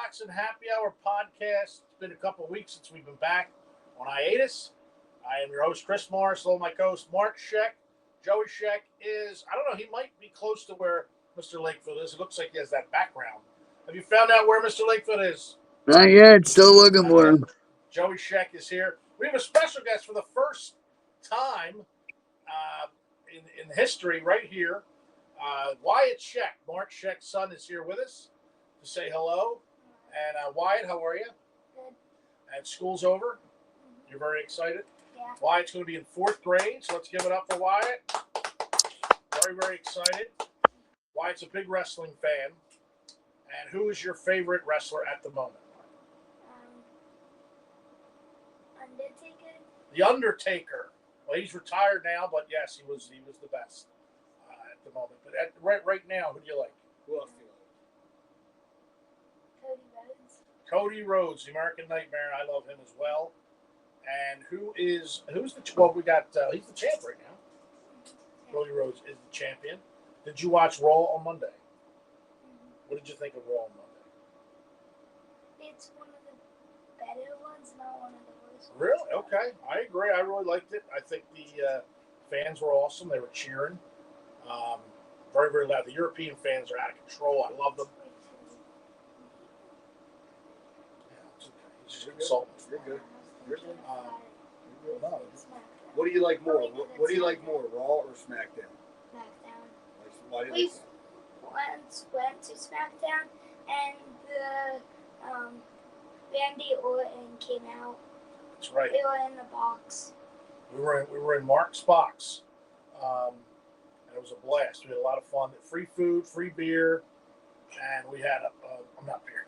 Headlocks and Happy Hour podcast. It's been a couple of weeks since we've been back on hiatus. I am your host, Chris Morris, along with my co-host, Mark Scheck. Joey Scheck is, I don't know, he might be close to where Mr. Lakefield is. It looks like he has that background. Have you found out where Mr. Lakefield is? Not yet. Still looking for him. Joey Scheck is here. We have a special guest for the first time in history right here. Wyatt Scheck, Mark Scheck's son, is here with us to say hello. And Wyatt, how are you? Good. And school's over? You're very excited? Yeah. Wyatt's going to be in 4th grade, so let's give it up for Wyatt. Very, very excited. Wyatt's a big wrestling fan. And who is your favorite wrestler at the moment? Undertaker. The Undertaker. Well, he's retired now, but yes, he was the best at the moment. But right now, who do you like? Who else do you like? Cody Rhodes. Cody Rhodes, the American Nightmare. I love him as well. And who's the well? We got he's the champ right now. Cody Rhodes is the champion. Did you watch Raw on Monday? What did you think of Raw on Monday? It's one of the better ones, not one of the worst ones. Really? Okay, I agree. I really liked it. I think the fans were awesome. They were cheering. Very, very loud. The European fans are out of control. I love them. Yeah, it's okay. He's just consulting. You're good. You're good. No. What do you like more? What do you like more, Raw or SmackDown? SmackDown. Why do you We like once went to SmackDown and the Randy Orton came out. That's right. We were in the box. We were in Mark's box, and it was a blast. We had a lot of fun. Free food, free beer, and we had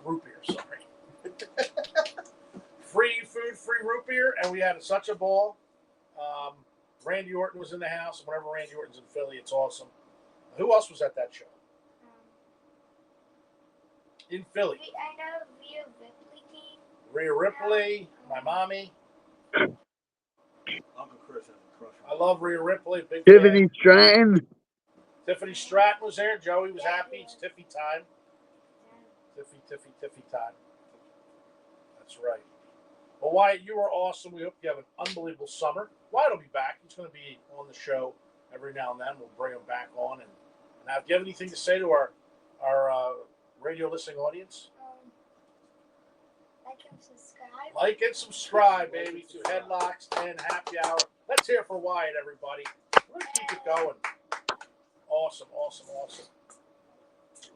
root beer. Sorry, free food, free root beer, and we had such a ball. Randy Orton was in the house. Whenever Randy Orton's in Philly, it's awesome. Who else was at that show? In Philly. I know Rhea Ripley came. Rhea Ripley, my mommy. Uncle Chris has a crush I love Rhea Ripley. Big Tiffany fan. Stratton. Tiffany Stratton was there. Joey was happy. It's Tiffy time. Tiffy time. That's right. Well, Wyatt, you were awesome. We hope you have an unbelievable summer. Wyatt will be back. He's going to be on the show every now and then. We'll bring him back on. And now, do you have anything to say to our radio listening audience? Like and subscribe. Like and subscribe, baby, to Headlocks and Happy Hour. Let's hear for Wyatt, everybody. We're going to keep it going. Awesome.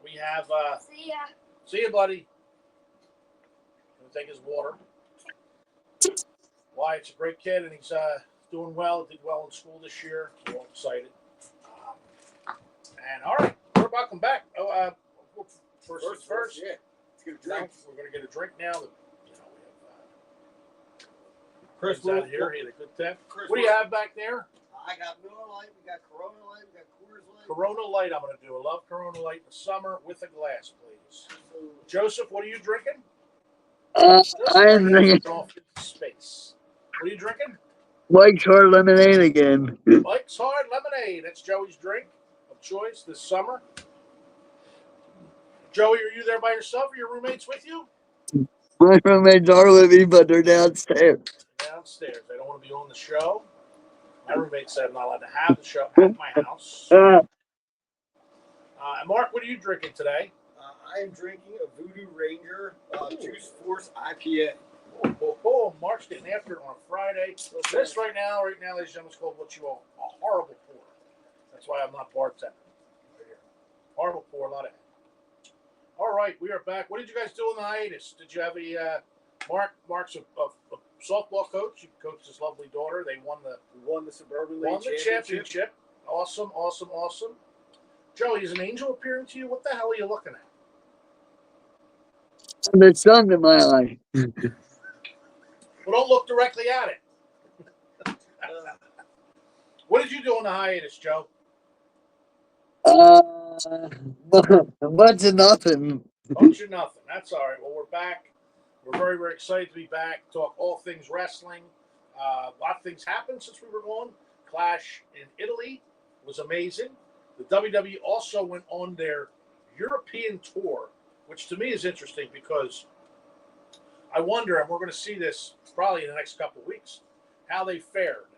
We have... See ya. See you, buddy. Gonna take his water. Wyatt's a great kid, and he's doing well. Did well in school this year. We're all excited. And all right, welcome back. First things first. Yeah. Let's get a drink. We're gonna get a drink now. We have Chris, Chris out here. He had a good time. Chris, What do you have back there? I got Miller Lite. We got Corona Light. We got Coors Light. Corona Light. I'm gonna do. I love Corona Light in the summer with a glass, please. Joseph, what are you drinking? I'm drinking Space. What are you drinking? Mike's Hard Lemonade again. Mike's Hard Lemonade. That's Joey's drink of choice this summer. Joey, are you there by yourself or your roommates with you? My roommates are with me, but they're downstairs. Downstairs. They don't want to be on the show. My roommate said I'm not allowed to have the show at my house. Mark, what are you drinking today? I am drinking a Voodoo Ranger Juice Force IPA. Mark's getting after it on a Friday. This right now, ladies and gentlemen, is called what you call a horrible pour. That's why I'm not bartending. Right here. Horrible pour, a lot of it. All right, we are back. What did you guys do in the hiatus? Did you have a Mark's a softball coach. You coached his lovely daughter. They won the Suburban League championship. Awesome. Joey, is an angel appearing to you? What the hell are you looking at? The sun in my eye. Well, don't look directly at it. What did you do in the hiatus, Joe? Bunch of nothing. Bunch of nothing. That's all right. Well, we're back. We're very, very excited to be back. Talk all things wrestling. A lot of things happened since we were gone. Clash in Italy was amazing. The WWE also went on their European tour, which to me is interesting because I wonder, and we're going to see this probably in the next couple of weeks, how they fared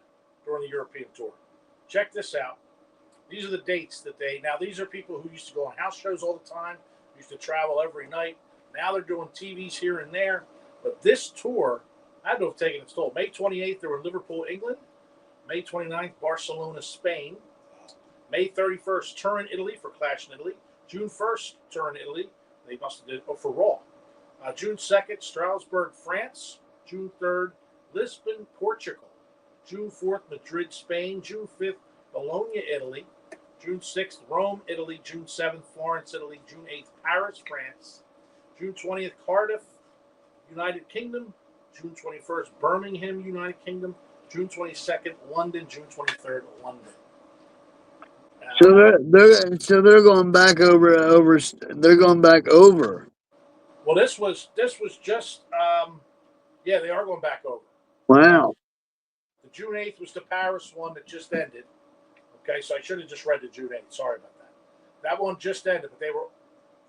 during the European tour. Check this out. These are the dates that these are people who used to go on house shows all the time, used to travel every night. Now they're doing TVs here and there. But this tour had to have taken its toll. May 28th, they were in Liverpool, England. May 29th, Barcelona, Spain. May 31st, Turin, Italy for Clash in Italy. June 1st, Turin, Italy. They must have did for Raw. June 2nd, Strasbourg, France. June 3rd, Lisbon, Portugal. June 4th, Madrid, Spain. June 5th, Bologna, Italy. June 6th, Rome, Italy. June 7th, Florence, Italy. June 8th, Paris, France. June 20th, Cardiff, United Kingdom. June 21st, Birmingham, United Kingdom. June 22nd, London. June 23rd, London. So they're going back over. They're going back over. Well, this was just yeah, they are going back over. Wow. The June 8th was the Paris one that just ended. Okay, so I should have just read the June 8th. Sorry about that. That one just ended, but they were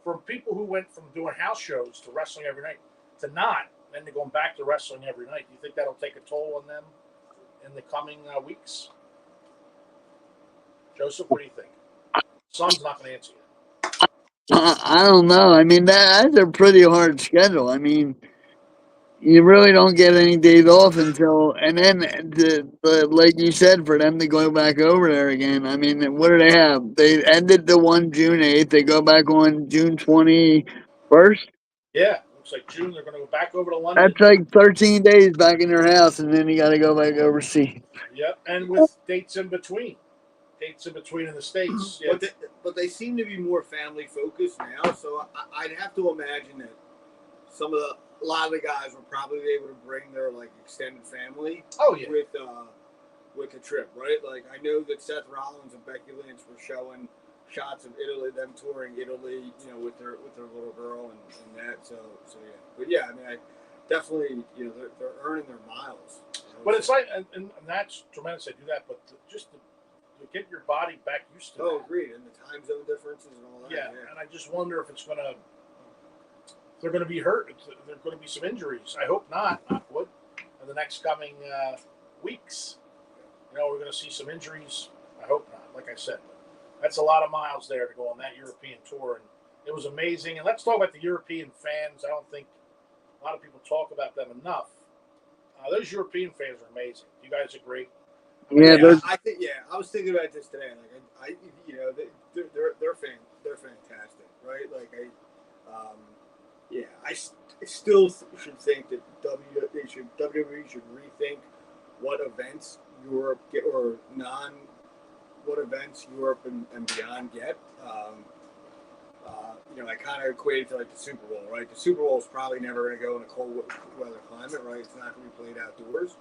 from people who went from doing house shows to wrestling every night to not, then they're going back to wrestling every night. Do you think that'll take a toll on them in the coming weeks? Joseph, what do you think? Son's not going to answer you. I don't know. I mean, that's a pretty hard schedule. I mean, you really don't get any days off until, and then like you said, for them to go back over there again. I mean, what do they have? They ended the one June 8th. They go back on June 21st. Yeah, looks like June they're going to go back over to London. That's like 13 days back in their house, and then you got to go back overseas. Yep, and with dates in between. Dates in between in the States. Yeah. But they seem to be more family focused now, so I'd have to imagine that a lot of the guys were probably able to bring their like extended family. Oh yeah. With the trip, right? Like I know that Seth Rollins and Becky Lynch were showing shots of Italy, them touring Italy, with their little girl and that. So yeah. But yeah, I mean, I definitely, they're earning their miles. But it's like, and that's tremendous. They do that, but just to get your body back used to. Oh, that. agreed. And the time zone differences and all that. Yeah, and I just wonder if they're going to be hurt. There's going to be some injuries. I hope not. Knock wood. In the next coming weeks, we're going to see some injuries. I hope not. Like I said, that's a lot of miles there to go on that European tour, and it was amazing. And let's talk about the European fans. I don't think a lot of people talk about them enough. Those European fans are amazing. You guys agree? I think. Yeah, I was thinking about this today. Like, they're fantastic, right? Like, I still should think that WWE should rethink what events Europe get what events Europe and beyond get. I kind of equate it to like the Super Bowl, right? The Super Bowl is probably never going to go in a cold weather climate, right? It's not going to be played outdoors.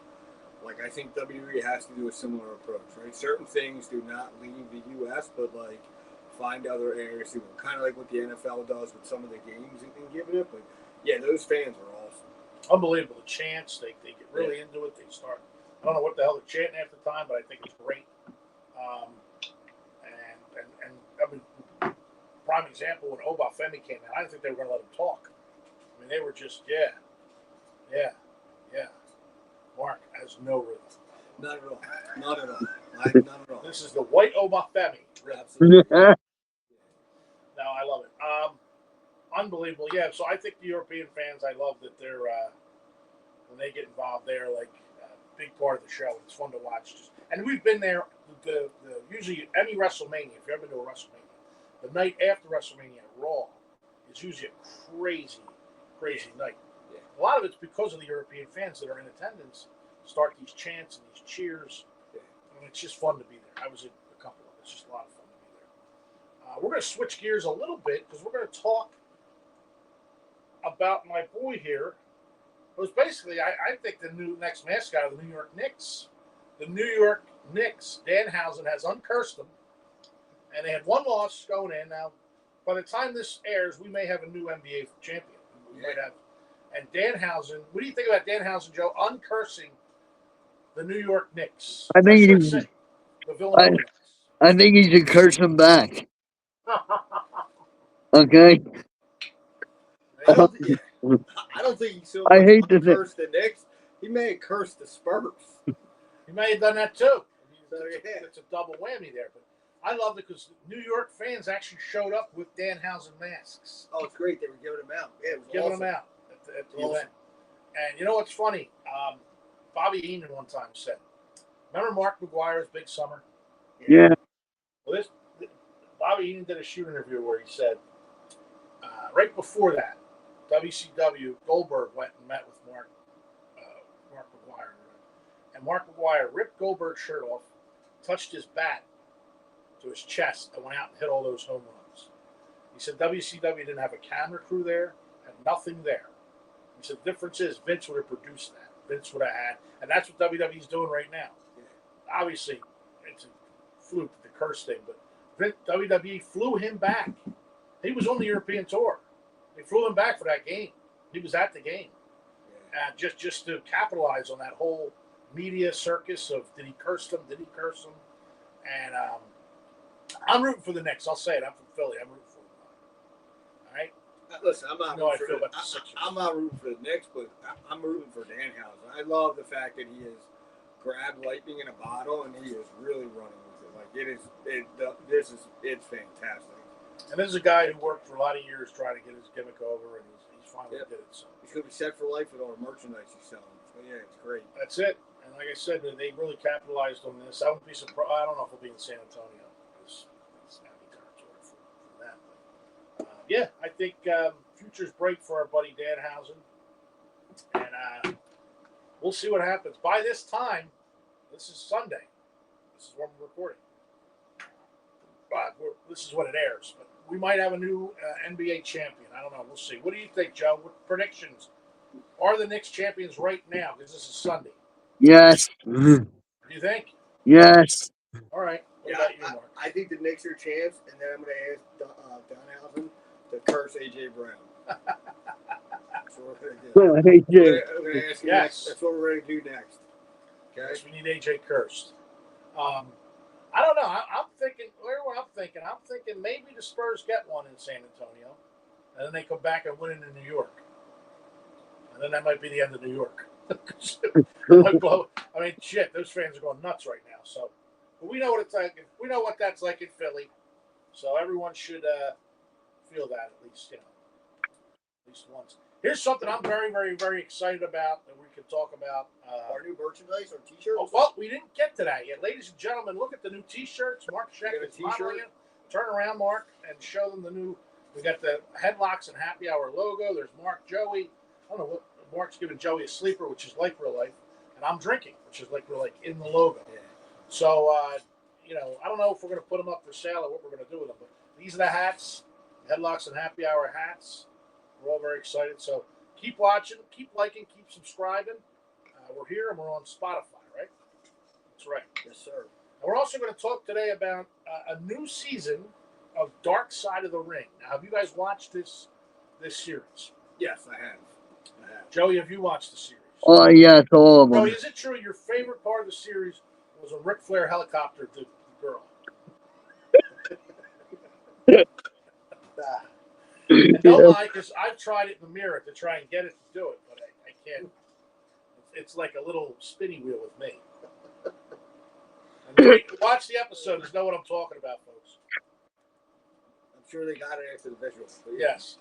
Like, I think WWE has to do a similar approach, right? Certain things do not leave the U.S., but, like, find other areas to kind of like what the NFL does with some of the games and giving it. But, yeah, those fans are awesome. Unbelievable. The chants, they get really into it. They start, I don't know what the hell they're chanting half the time, but I think it's great. And I mean, prime example, when Obafemi came out, I didn't think they were going to let him talk. I mean, they were just, yeah. Mark has no rhythm. Not at all. Not at all. This is the white Obafemi. Absolutely. No, I love it. Unbelievable. Yeah, so I think the European fans, I love that they're, when they get involved, they're like a big part of the show. It's fun to watch. And we've been there, usually any WrestleMania, if you've ever been to a WrestleMania, the night after WrestleMania, Raw, is usually a crazy, crazy night. A lot of it's because of the European fans that are in attendance start these chants and these cheers. And it's just fun to be there. I was at a couple of them. It's just a lot of fun to be there. We're going to switch gears a little bit because we're going to talk about my boy here. It was basically, I think, the next mascot of the New York Knicks. The New York Knicks, Danhausen has uncursed them. And they had one loss going in. Now, by the time this airs, we may have a new NBA champion. We might have. And Danhausen, what do you think about Danhausen, Joe, uncursing the New York Knicks? I think the Villanova Knicks. I think he should curse them back. Okay. I don't think he so I much hate to think. cursed the Knicks. He may have cursed the Spurs. He may have done that too. So, yeah. It's a double whammy there. But I love it because New York fans actually showed up with Danhausen masks, Oh, it's great. They were giving them out. Yeah, it was giving awesome. them out at the Awesome. event. And you know what's funny? Bobby Heenan one time said, "Remember Mark McGuire's Big Summer?" Yeah. Well, Bobby Heenan did a shoot interview where he said, right before that, WCW Goldberg went and met with Mark McGuire, and Mark McGuire ripped Goldberg's shirt off, touched his bat to his chest, and went out and hit all those home runs. He said WCW didn't have a camera crew there, had nothing there. He said the difference is Vince would have produced that. Vince would have had, and that's what WWE's doing right now. Obviously, it's a fluke, the curse thing, but WWE flew him back. He was on the European tour. They flew him back for that game. He was at the game, just to capitalize on that whole media circus of did he curse them? Did he curse them? And I'm rooting for the Knicks. I'll say it. I'm from Philly. I'm rooting for them. All right. Listen, I'm not. You know how I feel about the Sixers. I'm not rooting for the Knicks, but I'm rooting for Danhausen. I love the fact that he has grabbed lightning in a bottle and he is really running with it. Like it's fantastic. And this is a guy who worked for a lot of years trying to get his gimmick over, and he's finally did it. So he's gonna be set for life with all the merchandise he's selling. So yeah, it's great. That's it. And like I said, they really capitalized on this. I wouldn't be surprised. I don't know if it'll be in San Antonio because it's heavy territory for them. But, yeah, I think future's bright for our buddy Danhausen, and we'll see what happens. By this time, this is Sunday. This is when we're recording. But this is when it airs. But we might have a new NBA champion. I don't know. We'll see. What do you think, Joe? What predictions? Are the Knicks champions right now? Because this is Sunday. Yes. Do you think? Yes. All right. What Yeah, about you, Mark? I think the Knicks are a chance, and then I'm going to ask Danhausen to curse AJ Brown. That's what we're going to do. I hate you. I'm going to ask him Yes. next. That's what we're going to do next. Okay. Yes, we need AJ cursed. I don't know. I'm thinking. Where I'm thinking maybe the Spurs get one in San Antonio, and then they come back and win it in New York, and then that might be the end of New York. I mean, shit, those fans are going nuts right now. So, but we know what it's like. We know what that's like in Philly. So everyone should feel that at least once. Here's something I'm very, very, very excited about that we can talk about. Our new merchandise, our T-shirts. Oh, well, we didn't get to that yet. Ladies and gentlemen, look at the new T-shirts. Mark Scheck We got a is modeling T-shirt. it. Turn around, Mark, and show them the new. We got the Headlocks and Happy Hour logo. There's Mark Joey. I don't know what Mark's giving Joey a sleeper, which is like real life, and I'm drinking, which is like real life in the logo. Yeah. So, I don't know if we're going to put them up for sale or what we're going to do with them, but these are the hats, Headlocks and Happy Hour hats. We're all very excited. So keep watching, keep liking, keep subscribing. We're here and we're on Spotify, right? That's right. Yes, sir. And we're also going to talk today about a new season of Dark Side of the Ring. Now, have you guys watched this series? Yes, I have. Joey, have you watched the series? Oh, yes, all of them. Joey, is it true your favorite part of the series was when Ric Flair helicoptered the girl? And don't lie, because I've tried it in the mirror to try and get it to do it, but I can't. It's like a little spinny wheel with me. And watch the episode to know what I'm talking about, folks. I'm sure they got it after the visual. Yes.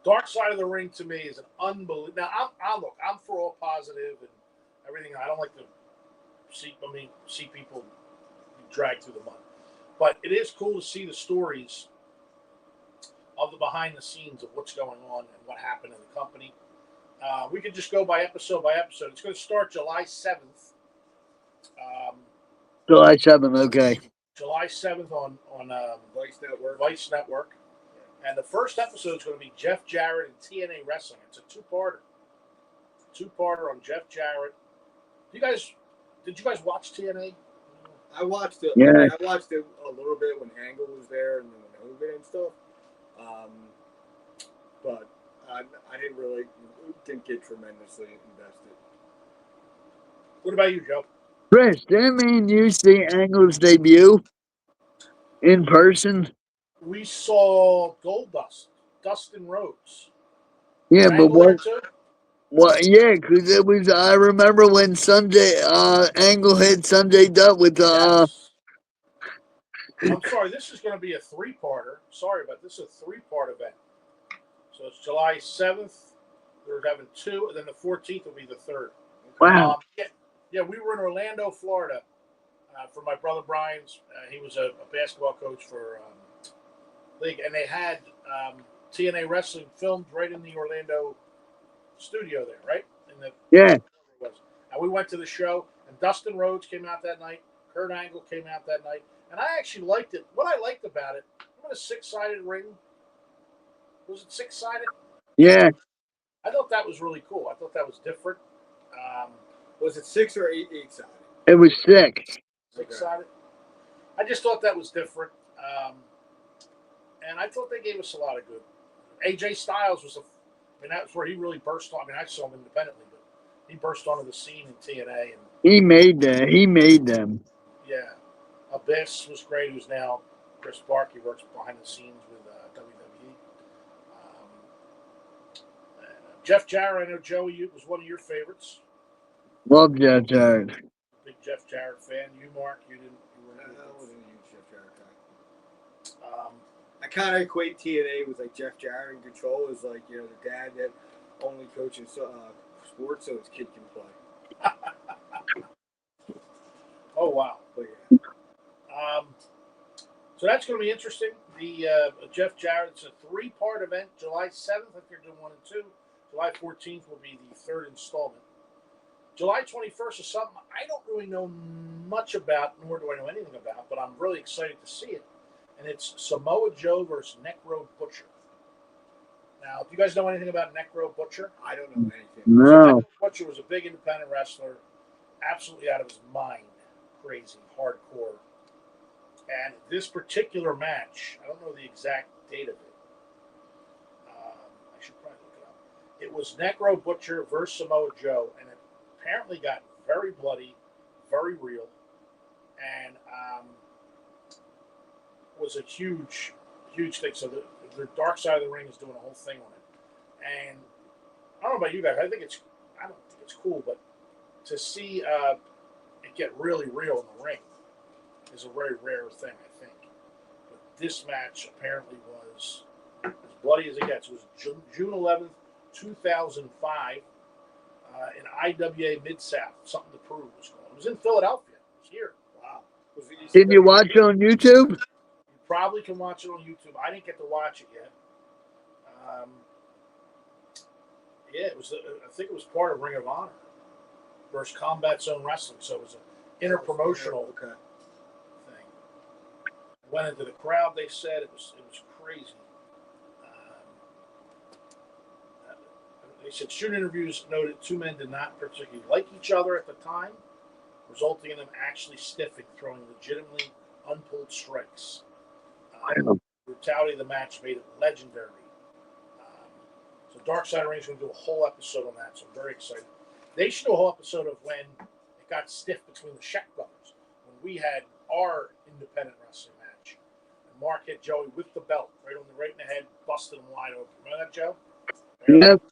Dark Side of the Ring to me is an unbelievable. Now, I'm for all positive and everything. I don't like to see people be dragged through the mud. But it is cool to see the stories of the behind the scenes of what's going on and what happened in the company. We could just go by episode. It's going to start July 7th. July 7th, okay. July 7th on Vice Network. Vice Network. And the first episode is going to be Jeff Jarrett and TNA Wrestling. It's a two-parter. On Jeff Jarrett. Did you guys watch TNA? I watched it. Yeah. I watched it a little bit when Angle was there and then when Hogan and stuff. But I didn't get tremendously invested. What about you, Joe? Chris, didn't mean you see Angle's debut in person? We saw Goldust, Dustin Rhodes. Yeah, but Angle there too? what? Yeah, because it was. I remember when Sunday Angle hit Sunday Dutt with the. Yes. I'm sorry, this is going to be a three-parter. Sorry about this. Is a three-part event. So it's July 7th. We're having two, and then the 14th will be the third. Wow. Yeah, we were in Orlando, Florida, for my brother Brian's. He was a basketball coach for league, and they had TNA wrestling filmed right in the Orlando studio there, right? In the Yeah. and we went to the show, and Dustin Rhodes came out that night. Kurt Angle came out that night, and I actually liked it. What I liked about it, what a six-sided ring. Was it six-sided? Yeah. I thought that was really cool. I thought that was different. Was it 6 or 8 sided? It was sick. Six-sided. I just thought that was different, and I thought they gave us a lot of good. AJ Styles was that's where he really burst on. I mean, I saw him independently, but he burst onto the scene in TNA, and He made that. He made them. yeah, Abyss was great. Who's now Chris Park. He works behind the scenes with WWE. Jeff Jarrett, I know Joey was one of your favorites. Love Jeff Jarrett. Big Jeff Jarrett fan. You, Mark, you didn't. You weren't. I wasn't a huge Jeff Jarrett guy. Um, I kind of equate TNA with like Jeff Jarrett in control as like, you know, the dad that only coaches sports so his kid can play. oh wow. But yeah. So that's going to be interesting. The Jeff Jarrett's a three-part event. July 7th, I think they're doing 1 and 2. July 14th will be the third installment. July 21st is something I don't really know much about, nor do I know anything about, but I'm really excited to see it. And it's Samoa Joe versus Necro Butcher. Now, do you guys know anything about Necro Butcher? I don't know anything. No. So Necro Butcher was a big independent wrestler, absolutely out of his mind, crazy, hardcore. And this particular match, I don't know the exact date of it. I should probably look it up. It was Necro Butcher versus Samoa Joe, and it apparently got very bloody, very real, and was a huge, huge thing. So the Dark Side of the Ring is doing a whole thing on it. And I don't know about you guys. I don't think it's cool, but to see it get really real in the ring is a very rare thing, I think. But this match apparently was as bloody as it gets. It was June 11th, 2005, in IWA Mid-South. Something to Prove was called. It was in Philadelphia. It was here. Wow. Did you watch it on YouTube? You probably can watch it on YouTube. I didn't get to watch it yet. Yeah, it was. I think it was part of Ring of Honor versus Combat Zone Wrestling. So it was an interpromotional thing. Went into the crowd. They said it was crazy. They said student interviews noted two men did not particularly like each other at the time, resulting in them actually stiffing, throwing legitimately unpulled strikes. The brutality of the match made it legendary. So Dark Side of the Ring is going to do a whole episode on that, so I'm very excited. They should do a whole episode of when it got stiff between the Sheck brothers, when we had our independent wrestling match. And Mark hit Joey with the belt, right in the head, busted him wide open. Remember that, Joe? Yep.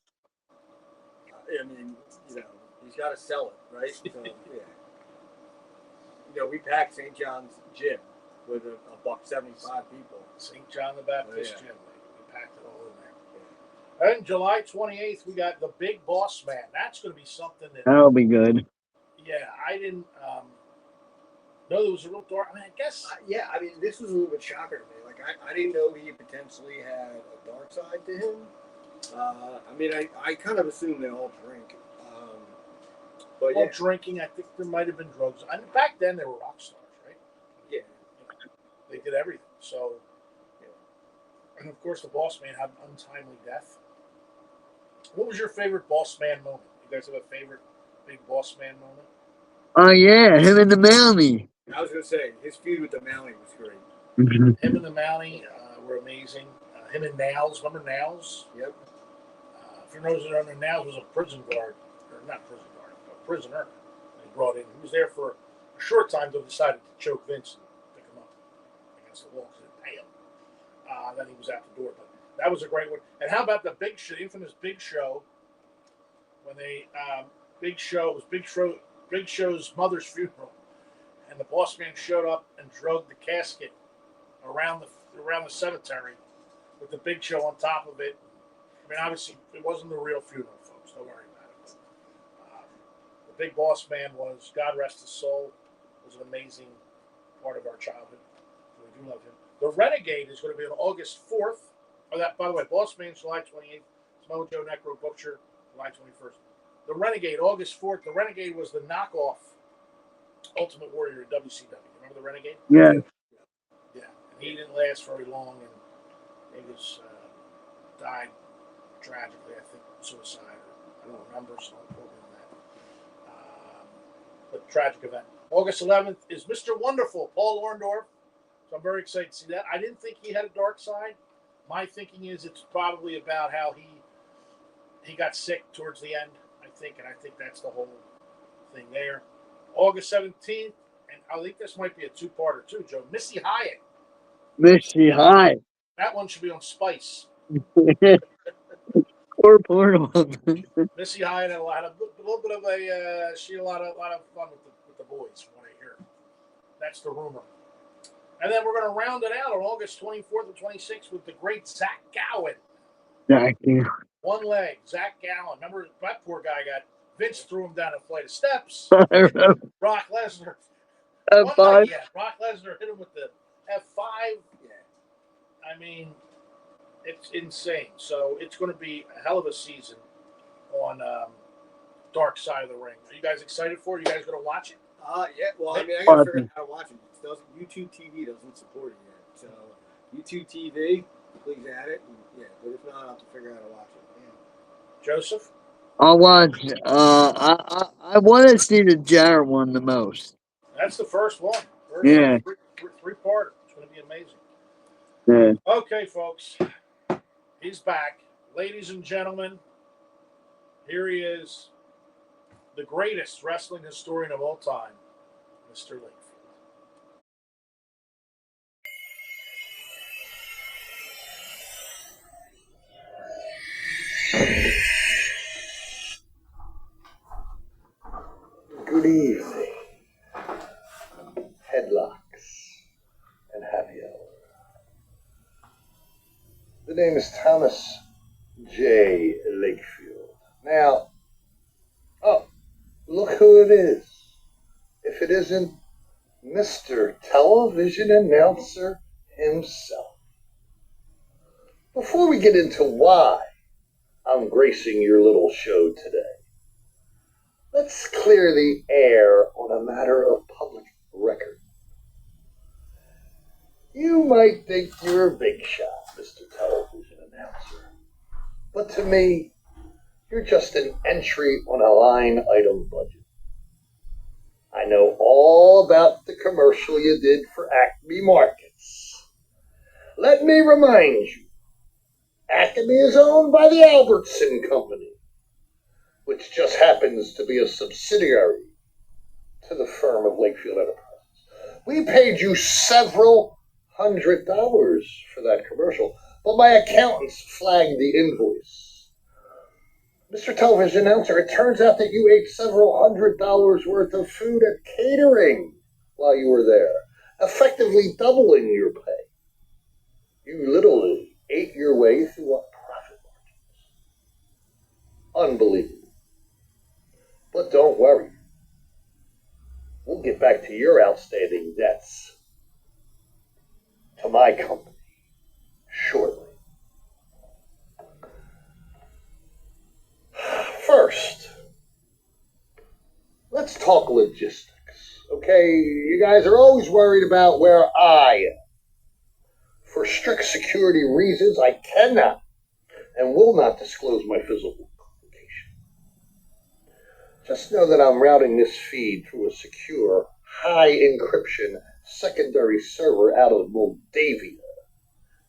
I mean, you know, he's got to sell it, right? So, yeah. You know, we packed St. John's gym with a $175 people. St. John the Baptist yeah. Gym. We packed it all in there. And July 28th, we got the Big Boss Man. That's going to be something that. That'll be good. Yeah, I didn't know there was a real dark. I mean, I guess. Yeah, I mean, this was a little bit shocker to me. Like, I didn't know he potentially had a dark side to him. I mean, I kind of assume they all drink. But well, yeah. drinking, I think there might have been drugs. I mean, back then, they were rock stars, right? Yeah. They did everything. So, yeah. And of course, the Boss Man had an untimely death. What was your favorite Boss Man moment? You guys have a favorite big Boss Man moment? Oh, yeah. Him and the Mountie. I was going to say, his feud with the Mountie was great. Him and the Mountie were amazing. Him and Nails. Remember Nails? Yep. If you notice, Nails was a prison guard. Or not prison guard, a prisoner. He brought in. He was there for a short time until he decided to choke Vince and pick him up against the wall because he didn't pay him. Then he was out the door. But That was a great one. And how about the Big Show, the infamous Big Show, when they Big Show it was Big Show's mother's funeral, and the boss man showed up and drug the casket around the cemetery with the Big Show on top of it. I mean, obviously, it wasn't the real funeral, folks. Don't worry about it. The Big Boss Man was, God rest his soul, was an amazing part of our childhood. We do love him. The Renegade is going to be on August 4th. Oh, that, by the way, Boss Man, July 28th. Mojo Necro Butcher, July 21st. The Renegade, August 4th. The Renegade was the knockoff Ultimate Warrior in WCW. Remember the Renegade? Yeah. Yeah. And he didn't last very long, and he was died tragically. I think suicide. I don't remember, so I'm quoting that. But tragic event. August 11th is Mr. Wonderful, Paul Orndorff. So I'm very excited to see that. I didn't think he had a dark side. My thinking is it's probably about how he got sick towards the end, I think, and I think that's the whole thing there. August 17th, and I think this might be a two-parter too, Joe. Missy Hyatt. Missy Hyatt. That one should be on Spice. Poor portal. Missy Hyatt had a little bit of a she had a lot of fun with the boys from what I hear. That's the rumor. And then we're going to round it out on August 24th and 26th with the great Zach Gowen. Thank you. One leg, Zach Gowen. Remember that poor guy Vince threw him down a flight of steps. Brock Lesnar. F5. Yeah, Brock Lesnar hit him with the F5. Yeah. I mean, it's insane. So it's going to be a hell of a season on Dark Side of the Ring. Are you guys excited for it? You guys going to watch it? Yeah. Well, I mean, I got to figure out how to watch it. YouTube TV doesn't support it yet. So YouTube TV, please add it. And, yeah, but if not, I'll have to figure out how to watch it. Yeah. Joseph? I'll watch. I want to see the Jarrett one the most. That's the first one. Yeah. Three-parter. It's going to be amazing. Yeah. Okay, folks. He's back. Ladies and gentlemen, here he is, the greatest wrestling historian of all time, Mr. Lakefield. Good evening, Headlocks and happy hour. The name is Thomas J. Lakefield. Now, look who it is. If it isn't Mr. Television Announcer himself. Before we get into why I'm gracing your little show today, let's clear the air on a matter of public record. You might think you're a big shot, Mr. Television Announcer, but to me, you're just an entry on a line item budget. I know all about the commercial you did for Acme Markets. Let me remind you, Acme is owned by the Albertson Company, which just happens to be a subsidiary to the firm of Lakefield Enterprises. We paid you several $100s for that commercial, but my accountants flagged the invoice. Mr. Television Announcer, it turns out that you ate several $100s worth of food at catering while you were there, effectively doubling your pay. You literally ate your way through a profit margins. Unbelievable. But don't worry. We'll get back to your outstanding debts to my company shortly. First, let's talk logistics. Okay, you guys are always worried about where I am. For strict security reasons, I cannot and will not disclose my physical location. Just know that I'm routing this feed through a secure, high encryption secondary server out of Moldavia.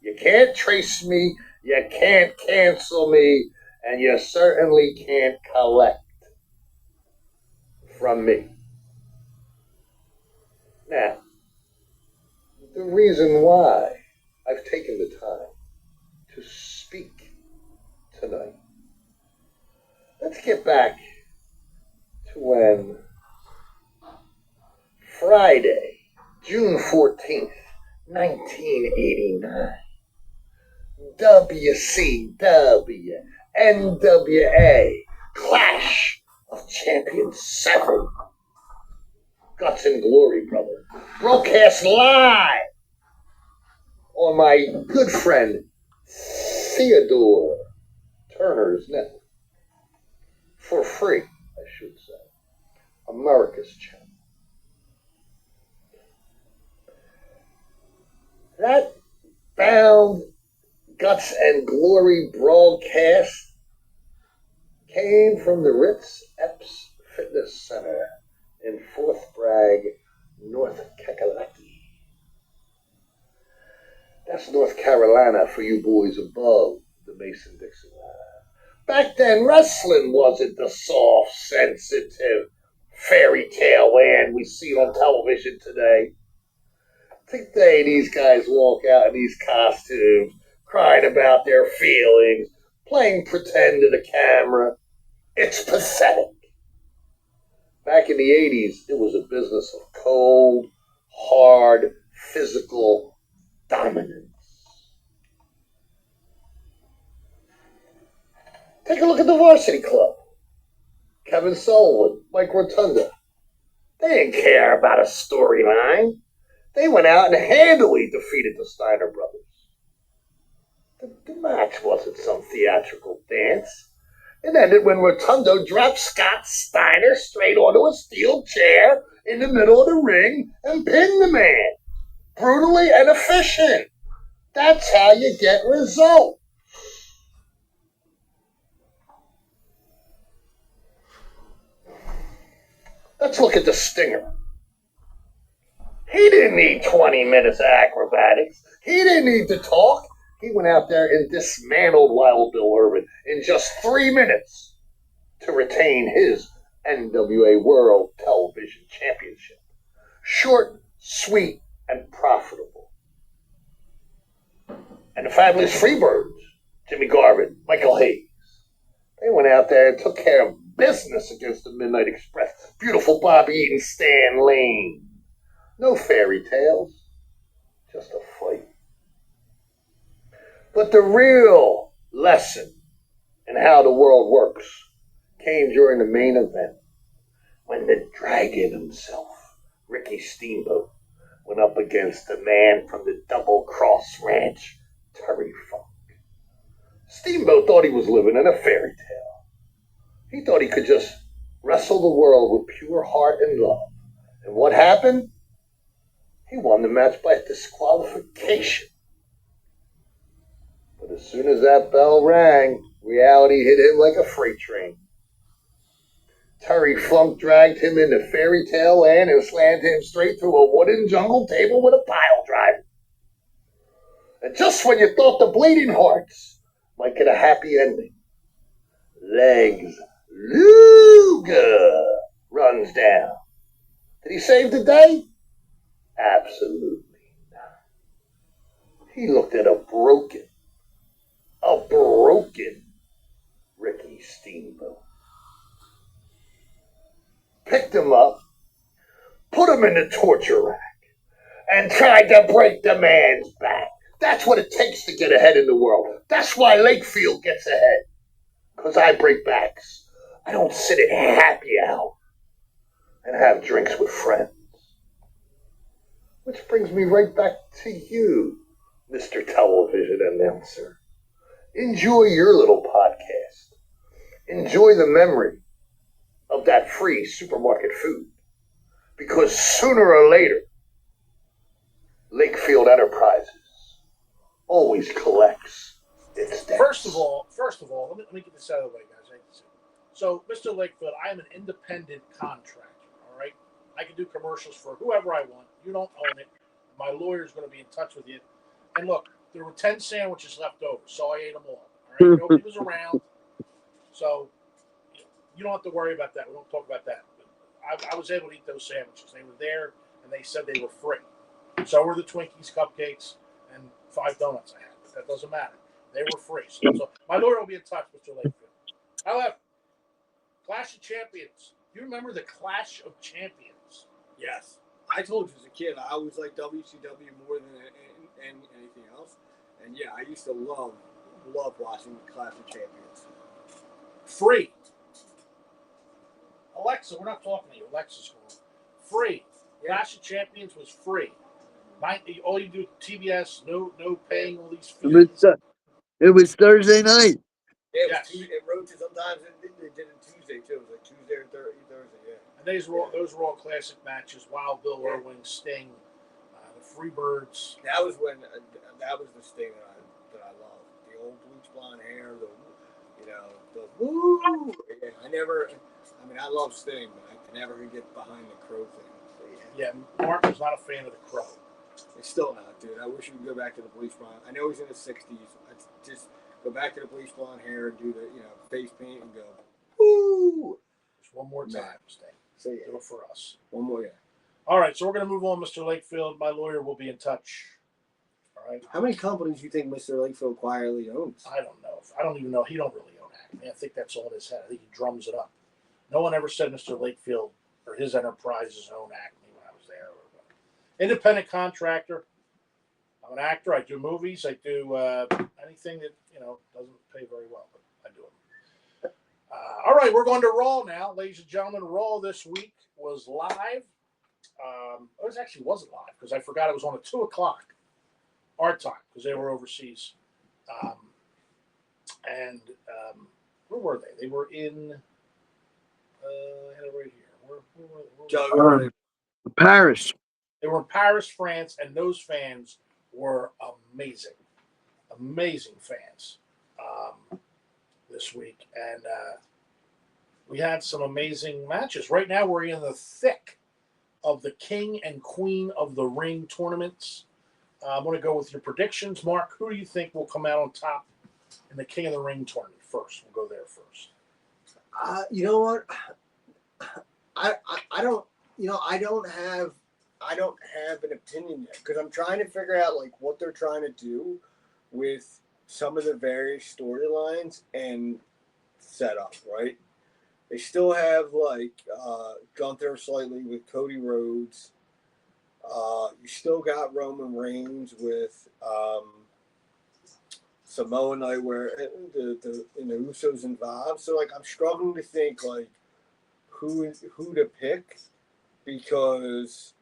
You can't trace me, you can't cancel me, and you certainly can't collect from me. Now, the reason why I've taken the time to tonight. Let's get back to when Friday, June 14th, 1989, WCW, NWA, Clash of Champions 7, Guts and Glory, brother, broadcast live on my good friend Theodore Turner's network. For free, I should say. America's channel. That bound Guts and Glory broadcast came from the Ritz Epps Fitness Center in Fort Bragg, North Kakalaki. That's North Carolina for you boys above the Mason-Dixon line. Back then, wrestling wasn't the soft, sensitive fairy tale land we see on television today. Today, these guys walk out in these costumes, crying about their feelings, playing pretend to the camera. It's pathetic. Back in the 80s, it was a business of cold, hard, physical dominance. Take a look at the Varsity Club. Kevin Sullivan, Mike Rotunda. They didn't care about a storyline. They went out and handily defeated the Steiner brothers. The match wasn't some theatrical dance. It ended when Rotundo dropped Scott Steiner straight onto a steel chair in the middle of the ring and pinned the man. Brutally and efficient. That's how you get results. Let's look at the Stinger. He didn't need 20 minutes of acrobatics. He didn't need to talk. He went out there and dismantled Wild Bill Irvin in just 3 minutes to retain his NWA World Television Championship. Short, sweet, and profitable. And the fabulous Freebirds, Jimmy Garvin, Michael Hayes. They went out there and took care of business against the Midnight Express. Beautiful Bobby Eaton, Stan Lane. No fairy tales, just a fight. But the real lesson in how the world works came during the main event when the dragon himself, Ricky Steamboat, went up against the man from the Double Cross Ranch, Terry Funk. Steamboat thought he was living in a fairy tale. He thought he could just wrestle the world with pure heart and love. And what happened? He won the match by disqualification. But as soon as that bell rang, reality hit him like a freight train. Terry Funk dragged him into fairy tale land and slammed him straight through a wooden jungle table with a pile driver. And just when you thought the bleeding hearts might get a happy ending, Legs Luger runs down. Did he save the day? Absolutely not. He looked at a broken Ricky Steamboat. Picked him up, put him in the torture rack, and tried to break the man's back. That's what it takes to get ahead in the world. That's why Lakefield gets ahead. Because I break backs. I don't sit at happy hour and have drinks with friends. Which brings me right back to you, Mr. Television Announcer. Enjoy your little podcast. Enjoy the memory of that free supermarket food. Because sooner or later, Lakefield Enterprises always collects its debts. First of all, let me get this out of the way, guys. So, Mr. Lakefield, I am an independent contractor, all right? I can do commercials for whoever I want. You don't own it. My lawyer's going to be in touch with you. And look, there were 10 sandwiches left over, so I ate them all. All right? Nobody was around. So, you don't have to worry about that. We don't talk about that. I was able to eat those sandwiches. They were there, and they said they were free. So were the Twinkies, cupcakes, and 5 donuts I had. But that doesn't matter. They were free. So My lawyer will be in touch, Mr. Lakefield. However, Clash of Champions. Do you remember the Clash of Champions? Yes. I told you as a kid, I always liked WCW more than anything else. And yeah, I used to love watching Clash of Champions. Free. Alexa, we're not talking to you. Alexa's calling. Free. Yeah. Clash of Champions was free. All you do TBS, no paying all these It was, fees. it was Thursday night. Yeah, it was Yes. Tuesday. It rotated. Sometimes they did it Tuesday too. It was like Tuesday or Thursday. Yeah. And those were all classic matches. Wild Bill Irwin, Sting, the Freebirds. That was when that was the Sting that I loved. The old bleach blonde hair, the woo. Yeah, I love Sting, but I never could get behind the Crow thing. Yeah, Mark was not a fan of the Crow. It's still not, dude. I wish you could go back to the bleach blonde. I know he's in his 60s. Just go back to the bleach blonde hair and do the face paint and go woo. Just one more time, Sting. So yeah, Do it for us. one more. Yeah. All right, so we're going to move on, Mr. Lakefield. My lawyer will be in touch. All right. How many companies do you think Mr. Lakefield quietly owns? I don't know. I don't even know. He don't really own Acme. I think that's all in his head. I think he drums it up. No one ever said Mr. Lakefield or his enterprises own Acme when I was there. Independent contractor. I'm an actor. I do movies. I do anything that doesn't pay very well, but I do them. All right, we're going to Raw now, ladies and gentlemen. Raw this week was live. It actually wasn't live because I forgot it was on at 2:00 our time because they were overseas. Where were they? They were in. I had it right here. Where were they? Paris. They were in Paris, France, and those fans were amazing. Amazing fans this week. And we had some amazing matches. Right now, we're in the thick of the King and Queen of the Ring tournaments. I'm going to go with your predictions. Mark, who do you think will come out on top in the King of the Ring tournament first? We'll go there first. You know what? I don't. I don't have an opinion yet because I'm trying to figure out like what they're trying to do with some of the various storylines and setup. Right? They still have like Gunther slightly with Cody Rhodes. You still got Roman Reigns with Samoa Night where the Usos involved. So like I'm struggling to think like who to pick because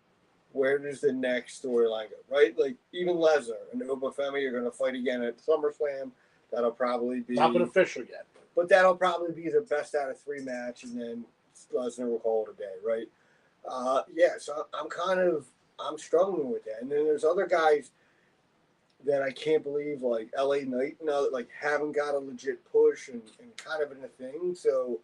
where does the next storyline go? Right? Like even Lesnar and Obafemi are going to fight again at SummerSlam. That'll probably be Not been official yet. but that'll probably be the best out of 3 match, and then Lesnar will call it a day, right? So I'm struggling with that. And then there's other guys that I can't believe, like LA Knight, like haven't got a legit push and kind of in a thing. So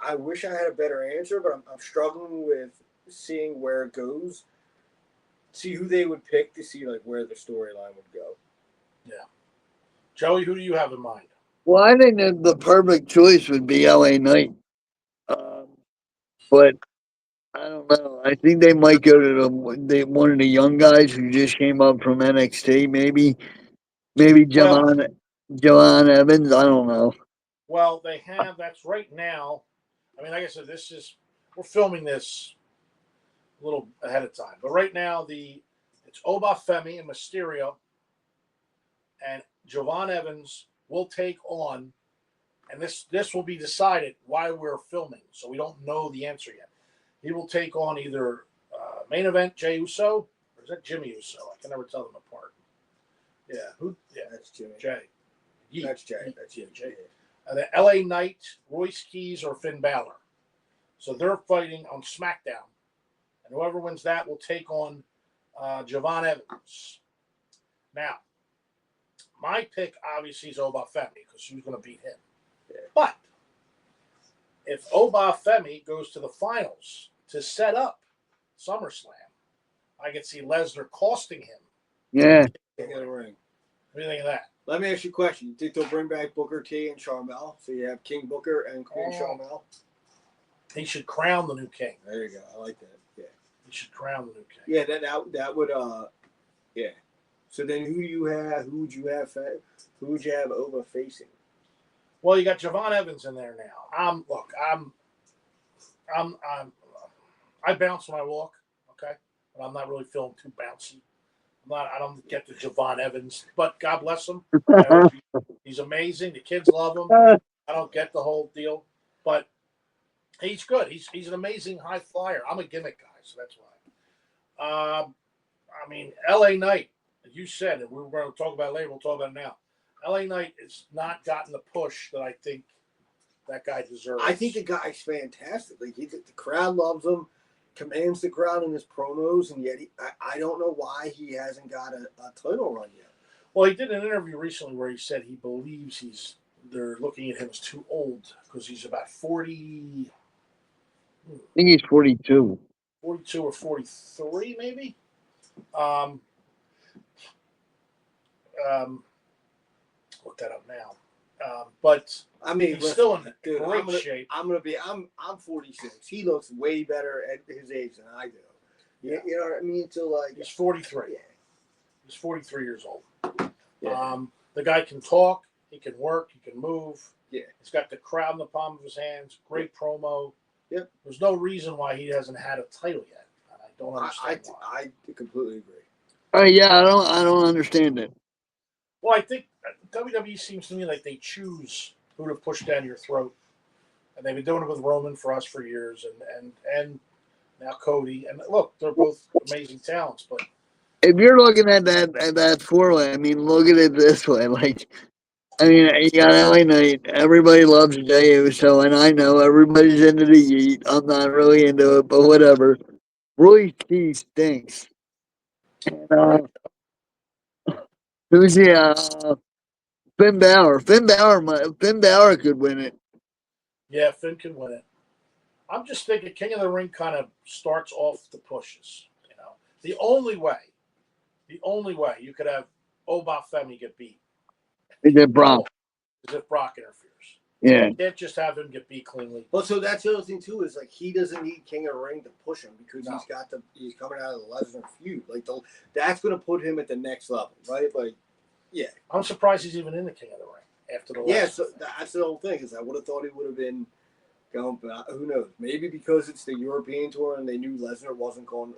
I wish I had a better answer, but I'm struggling with seeing where it goes, see who they would pick to see like where the storyline would go. Yeah. Joey, who do you have in mind? Well, I think that the perfect choice would be LA Knight. But I don't know. I think they might go to one of the young guys who just came up from NXT, maybe Joanne Evans. I don't know. Well, that's right now. I mean, like I said, we're filming this a little ahead of time. But right now, it's Obafemi and Mysterio and Jovan Evans will take on, and this will be decided while we're filming, so we don't know the answer yet. He will take on either main event Jey Uso, or is that Jimmy Uso? I can never tell them apart. Yeah, who? Yeah, That's Jimmy. Jay. That's Jay. That's Jay. And then LA Knight, Royce Keys, or Finn Balor. So they're fighting on SmackDown. And whoever wins that will take on Jovan Evans. Now, my pick obviously is Obafemi because who's going to beat him? Yeah. But if Obafemi goes to the finals to set up SummerSlam, I could see Lesnar costing him. Yeah. King of the Ring. What do you think of that? Let me ask you a question. You think they'll bring back Booker T and Sharmell? So you have King Booker and Queen Sharmell? He should crown the new king. There you go. I like that. Yeah. He should crown the new king. Yeah, that would yeah. So then who would you have Oba facing? Well, you got Javon Evans in there now. I bounce when I walk, okay, but I'm not really feeling too bouncy. I don't get the Javon Evans, but God bless him. He's amazing. The kids love him. I don't get the whole deal, but he's good. He's an amazing high flyer. I'm a gimmick guy, so that's why. I mean, L.A. Knight, as you said, and we were going to talk about it later. We'll talk about it now. L.A. Knight has not gotten the push that I think that guy deserves. I think the guy's fantastic. Like the crowd loves him, commands the crowd in his promos, and yet I don't know why he hasn't got a title run yet. Well, he did an interview recently where he said he believes they're looking at him as too old because he's about 40. I think he's 42. 42 or 43, maybe. Look that up now. But I mean, he's still in great shape. I'm 46. He looks way better at his age than I do. Yeah. You know what I mean? So like, he's 43. Yeah. He's 43 years old. Yeah. The guy can talk. He can work. He can move. Yeah. He's got the crowd in the palm of his hands. Great promo. Yep. There's no reason why he hasn't had a title yet. I don't understand why. I completely agree. Yeah, I don't understand it. Well, I think WWE seems to me like they choose who to push down your throat, and they've been doing it with Roman for us for years, and now Cody. And look, they're both amazing talents, but If you're looking at that four-way, I mean, look at it this way. Like, I mean, you got LA Knight. Everybody loves Jey Uso, and I know everybody's into the Yeet. I'm not really into it, but whatever. Roy T stinks. And, who's the Finn Balor? Finn Balor could win it. yeah, Finn can win it. I'm just thinking King of the Ring kind of starts off the pushes. You know, the only way you could have Obafemi get beat Is it Brock? is if Brock interferes. Yeah. You can't just have him get beat cleanly. Well, so that's the other thing too is like he doesn't need King of the Ring to push him because No. he's coming out of the Lesnar feud. Like that's going to put him at the next level, right? Like, yeah. I'm surprised he's even in the King of the Ring after the last. Yeah, so that's the whole thing. Is I would have thought he would have been going, but who knows? Maybe because it's the European tour and they knew Lesnar wasn't going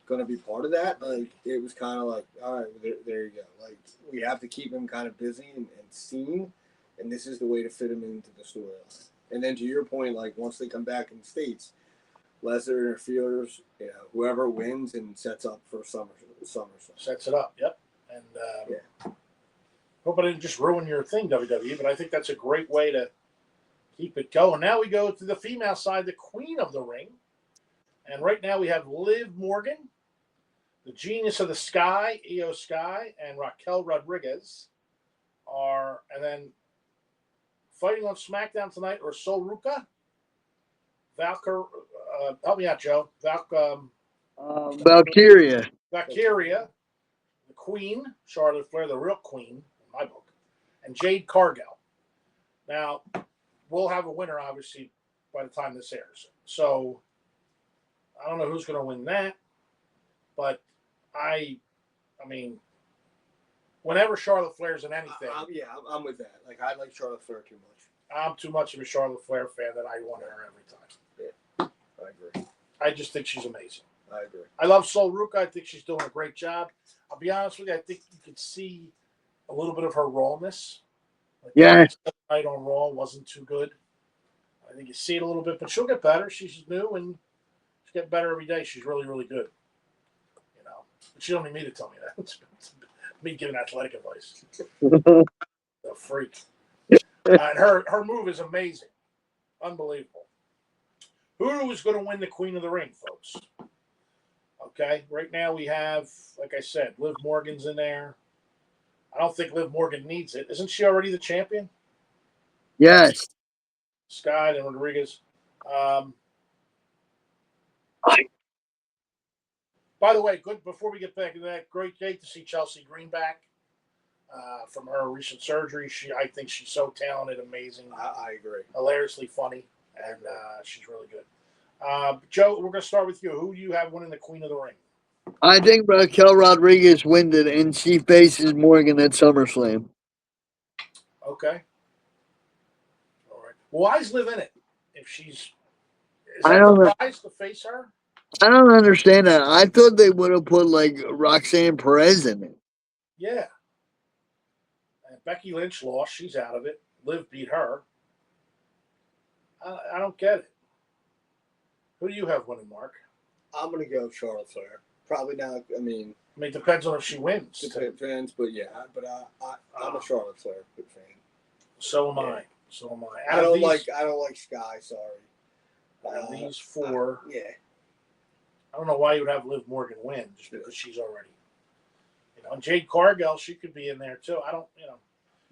to be part of that. Like it was kind of like, all right, there you go. Like we have to keep him kind of busy and seen, and this is the way to fit him into the storyline. And then to your point, like once they come back in the States, Lesnar interferes, whoever wins and sets up for SummerSlam. Sets it up. Yep. And hope I didn't just ruin your thing, WWE, but I think that's a great way to keep it going. Now we go to the female side, the Queen of the Ring. And right now we have Liv Morgan, the Genius of the Sky, Io Sky, and Raquel Rodriguez and then fighting on SmackDown tonight are Sol Ruca, help me out, Joe. Valkyria. Valkyria, the Queen, Charlotte Flair, the real Queen, in my book, and Jade Cargill. Now, we'll have a winner, obviously, by the time this airs. So, I don't know who's going to win that, but I mean, whenever Charlotte Flair's in anything, I'm with that. Like I like Charlotte Flair too much. I'm too much of a Charlotte Flair fan that I want her every time. Yeah, I agree. I just think she's amazing. I agree. I love Sol Ruca. I think she's doing a great job. I'll be honest with you. I think you could see a little bit of her rawness. Like Yeah. the night on Raw wasn't too good. I think you see it a little bit, but she'll get better. She's new and she's getting better every day. She's really, really good. But she don't need me to tell me that. It's me giving athletic advice. The freak. And her move is amazing. Unbelievable. Who is going to win the Queen of the Ring, folks? Okay, right now we have, like I said, Liv Morgan's in there. I don't think Liv Morgan needs it. Isn't she already the champion? Yes. Sky and Rodriguez. By the way, good. Before we get back into that, great to see Chelsea Green back from her recent surgery. I think she's so talented, amazing. I agree. Hilariously funny, and she's really good. Joe, we're going to start with you. Who do you have winning the Queen of the Ring? I think Raquel Rodriguez wins it, and she faces Morgan at SummerSlam. Okay. Well, why's Liv in it? If she's is I that don't know. the prize to face her? I don't understand that. I thought they would have put like Roxanne Perez in it. Yeah. And Becky Lynch lost. She's out of it. Liv beat her. I don't get it. Who do you have winning, Mark? I'm gonna go Charlotte Flair. Probably not. I mean, It depends on if she wins. depends, but yeah. But I'm a Charlotte Flair fan. So am Yeah. I. So am I. I don't like Sky. Sorry. Out of these four, Yeah. I don't know why you would have Liv Morgan win just because she's already, and Jade Cargill, she could be in there too. I don't,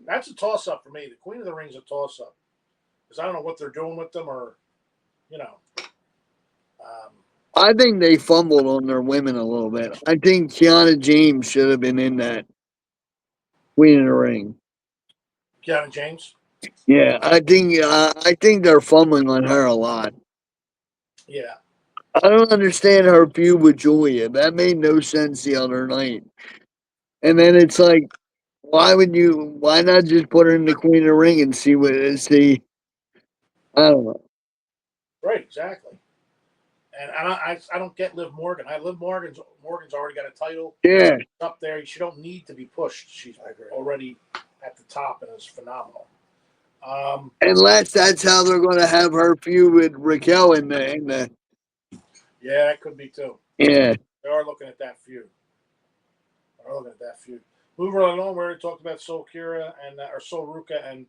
that's a toss up for me. The Queen of the Ring's a toss up because I don't know what they're doing with them or, I think they fumbled on their women a little bit. I think Kiana James should have been in that Queen of the Ring. Kiana James. Yeah, I think they're fumbling on her a lot. Yeah. I don't understand her feud with Julia. That made no sense the other night. And then it's like, why not just put her in the Queen of the Ring and see? I don't know. Right. Exactly. And I don't get Liv Morgan. Liv Morgan's already got a title. Yeah. She's up there. She don't need to be pushed. She's already at the top and is phenomenal. Unless that's how they're going to have her feud with Raquel in the. Yeah, that could be too. Yeah. They are looking at that feud. Moving on, we already talked about Sol Ruka and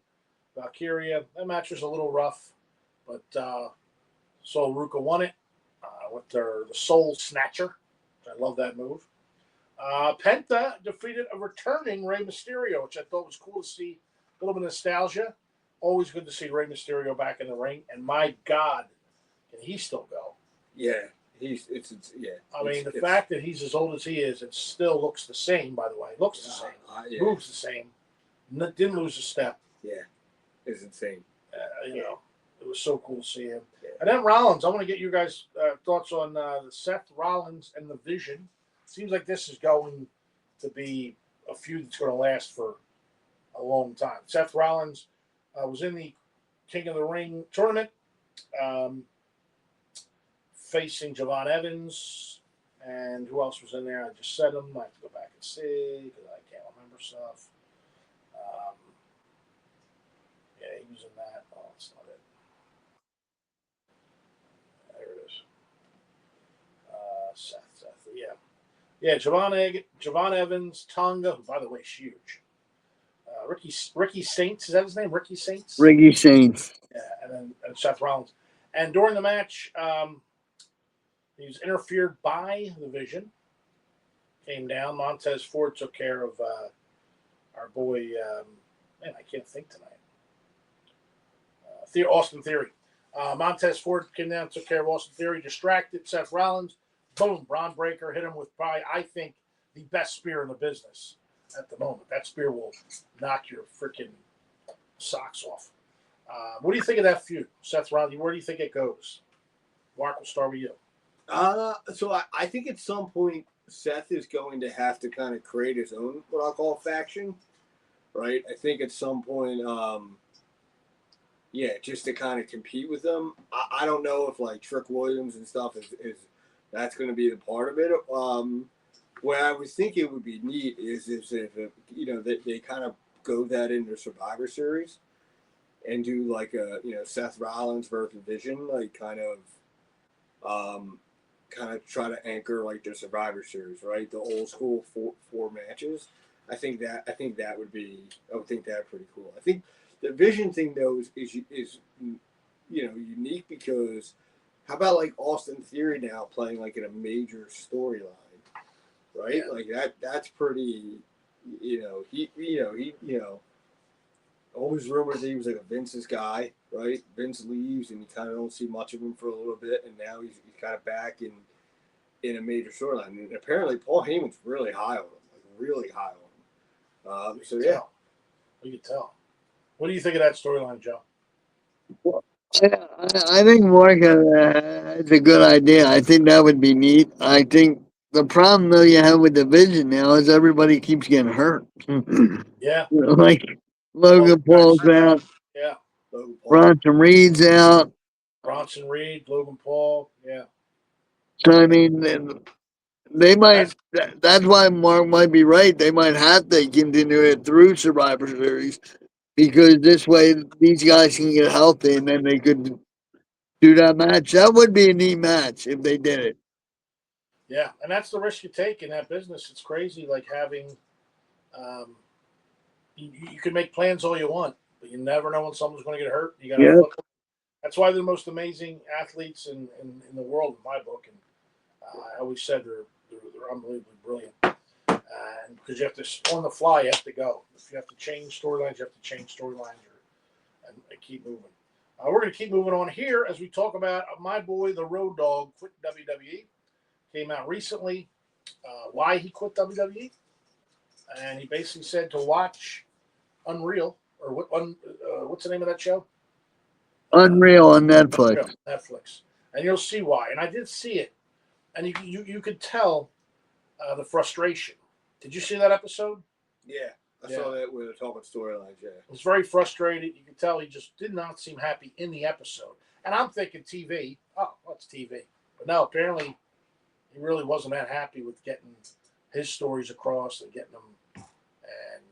Valkyria. That match was a little rough, but Sol Ruka won it with the Soul Snatcher. I love that move. Penta defeated a returning Rey Mysterio, which I thought was cool to see. A little bit of nostalgia. Always good to see Rey Mysterio back in the ring. And my God, can he still go? Yeah. The fact that he's as old as he is, it still looks the same, by the way. Looks the same. Yeah. Moves the same. Didn't lose a step. Yeah. It's insane. It was so cool to see him. Yeah. And then Rollins, I want to get you guys' thoughts on Seth Rollins and the Vision. Seems like this is going to be a feud that's going to last for a long time. Seth Rollins was in the King of the Ring tournament. Facing Javon Evans, and who else was in there? I just said them. I have to go back and see because I can't remember stuff. Yeah, he was in that. Oh, that's not it. There it is. Seth. Yeah. Javon Evans, Tonga, who by the way is huge. Ricky Saints, is that his name? Ricky Saints. Ricky Saints. Yeah, and Seth Rollins, and during the match. He was interfered by the Vision. Came down. Montez Ford took care of our boy. I can't think tonight. Austin Theory. Montez Ford came down, took care of Austin Theory, distracted Seth Rollins. Boom, Braun Breaker hit him with probably, I think, the best spear in the business at the moment. That spear will knock your freaking socks off. What do you think of that feud, Seth Rollins? Where do you think it goes? Mark, we'll start with you. So I think at some point Seth is going to have to kind of create his own what I'll call faction, right? I think at some point, just to kind of compete with them. I don't know if like Trick Williams and stuff is that's going to be the part of it. What I was thinking would be neat is if they kind of go that into Survivor Series and do like a Seth Rollins versus Vision, like kind of try to anchor like the Survivor Series, right? The old school four matches. I would think that pretty cool. I think the Vision thing though is unique because how about like Austin Theory now playing like in a major storyline, right? Yeah. Like that's pretty. Always rumors that he was like a Vince's guy, right? Vince leaves and you kind of don't see much of him for a little bit, and now he's kind of back in a major storyline. And apparently Paul Heyman's really high on him, like really high on him. We can tell. What do you think of that storyline, Joe? Well, I think Mark has a good idea. I think that would be neat. I think the problem though you have with the Vision now is everybody keeps getting hurt. Yeah. Like Logan Paul's out. Yeah. Logan Paul. Bronson Reed's out. Bronson Reed, Logan Paul. Yeah. So, I mean, they might. That's why Mark might be right. They might have to continue it through Survivor Series because this way these guys can get healthy and then they could do that match. That would be a neat match if they did it. Yeah, and that's the risk you take in that business. It's crazy, like having. You can make plans all you want, but you never know when someone's going to get hurt. You got to Yeah. flip. That's why they're the most amazing athletes in the world, in my book. And I always said they're unbelievably brilliant. And because you have to, on the fly, you have to go. If you have to change storylines, you have to change storylines and keep moving. We're going to keep moving on here as we talk about my boy, the Road Dogg, quit WWE. Came out recently why he quit WWE. And he basically said to watch Unreal, or what's the name of that show? Unreal on Netflix. Netflix. And you'll see why. And I did see it. And you could tell the frustration. Did you see that episode? Yeah, I saw that with the talking storylines. Yeah, he was very frustrated. You could tell he just did not seem happy in the episode. And I'm thinking TV. Oh, what's TV? But no, apparently he really wasn't that happy with getting his stories across and getting them. And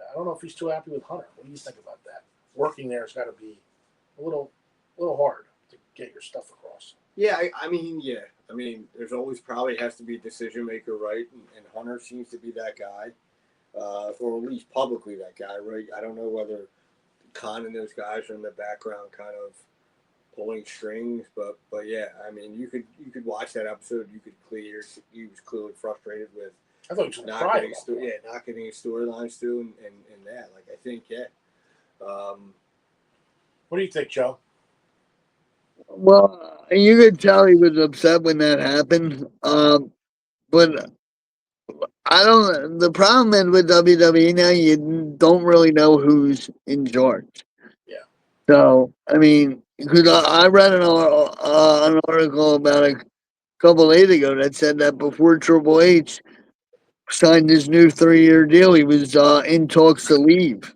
I don't know if he's too happy with Hunter. What do you think about that? Working there has got to be a little hard to get your stuff across. Yeah, I mean, there's always probably has to be a decision maker, right? And Hunter seems to be that guy, or at least publicly that guy, right? I don't know whether Khan and those guys are in the background, kind of pulling strings, but yeah, I mean, you could watch that episode. You could he was clearly frustrated with. I thought he was not getting his storylines through, and that. Like, I think, yeah. What do you think, Joe? Well, you could tell he was upset when that happened. But I don't. The problem is with WWE now, you don't really know who's in charge. Yeah. So I mean, because I read an article about a couple days ago that said that before Triple H signed his new 3-year deal, he was in talks to leave.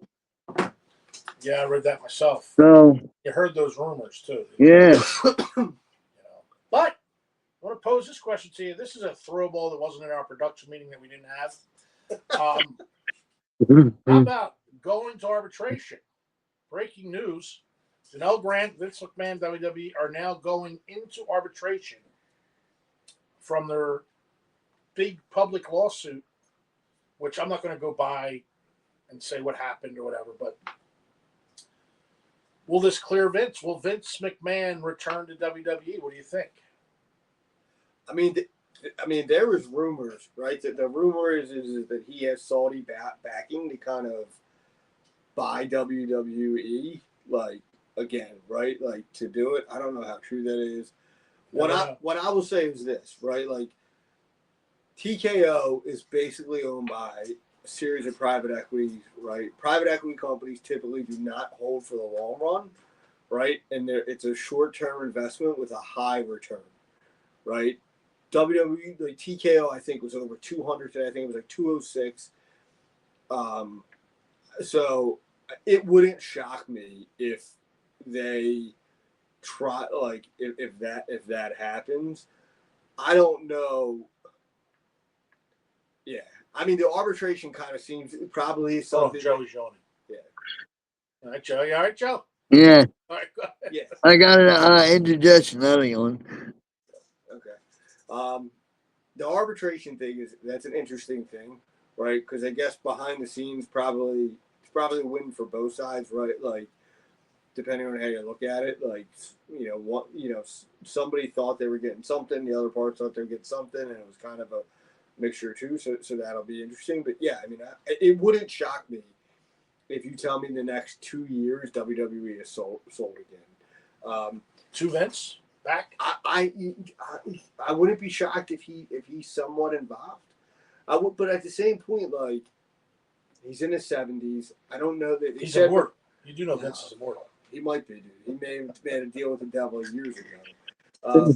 Yeah, I read that myself. So you heard those rumors too. Yeah. But I want to pose this question to you. This is a throwball that wasn't in our production meeting that we didn't have. How about going to arbitration? Breaking news. Janelle Grant, Vince McMahon, WWE are now going into arbitration from their big public lawsuit, which I'm not going to go by and say what happened or whatever, but will this clear Vince? Will Vince McMahon return to WWE? What do you think? I mean, there was rumors, right? That the rumor is that he has Saudi backing to kind of buy WWE, like, again, right? Like, to do it. I don't know how true that is. What I will say is this, right? Like, TKO is basically owned by a series of private equities, right? Private equity companies typically do not hold for the long run, right? And it's a short-term investment with a high return, right? WWE, like TKO, I think was over 200 today. I think it was like 206. So it wouldn't shock me if they try, like, if that happens. I don't know. Yeah, I mean, the arbitration kind of seems probably something. Oh, Joey's yawning. Yeah. All right, Joe. You all right, Joe? Yeah. All right, go ahead. Yeah. I got an indigestion. That ain't on. Okay. The arbitration thing that's an interesting thing, right? Because I guess behind the scenes, it's probably a win for both sides, right? Like, depending on how you look at it, like, somebody thought they were getting something, the other part thought they were getting something, and it was kind of a mixture too. So that'll be interesting. But yeah, I mean, it wouldn't shock me if you tell me in the next 2 years WWE is sold again. To Vince back. I wouldn't be shocked if he's somewhat involved. I would, but at the same point, like, he's in his 70s. I don't know that He's immortal. You do know Vince is immortal. He might be, dude. He may have made a deal with the devil years ago.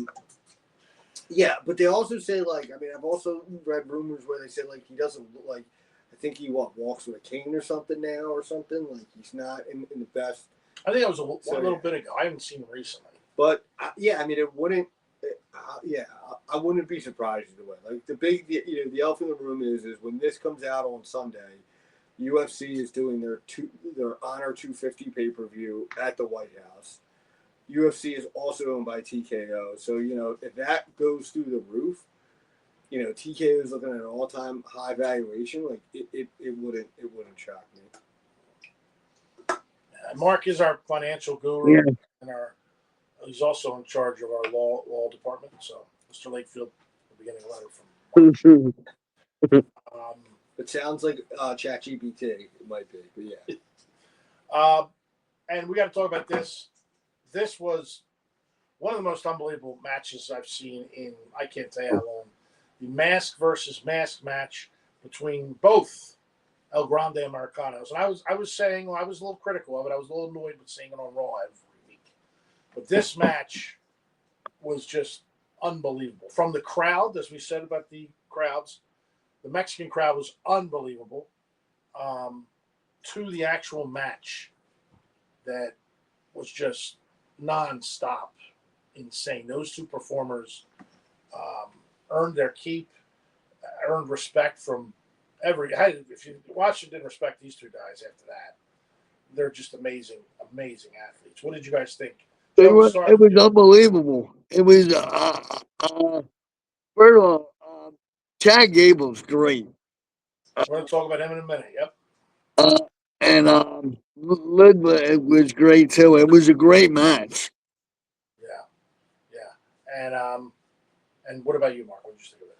Yeah, but they also say, like, I mean, I've also read rumors where they say, like, he doesn't look like, I think he walks with a cane or something now or something. Like, he's not in the best I think it was a So, little bit ago. I haven't seen him recently. But yeah, I mean, it wouldn't. Yeah, I wouldn't be surprised either way. Like the elephant in the room is when this comes out on Sunday, UFC is doing their Honor 250 pay-per-view at the White House. UFC is also owned by TKO, so if that goes through the roof, TKO is looking at an all-time high valuation. Like it wouldn't shock me. Mark is our financial guru, Yeah. and he's also in charge of our law department. So, Mr. Lakefield will be getting a letter from Mark. It sounds like ChatGPT. It might be, but yeah. And we got to talk about this. This was one of the most unbelievable matches I've seen in I can't tell you how long. The mask versus mask match between both El Grande Americanos. And I was saying, I was a little critical of it. I was a little annoyed with seeing it on Raw every week. But this match was just unbelievable. From the crowd, as we said about the crowds, the Mexican crowd was unbelievable. To the actual match that was just nonstop insane. Those two performers earned their keep, earned respect from if you watch it, didn't respect these two guys after that. They're just amazing athletes. What did you guys think? It was unbelievable. It was first of all, Chad Gable's great. We're going to talk about him in a minute. Yep. And Ludwig was great too. It was a great match. Yeah. And what about you, Mark? What did you think of it?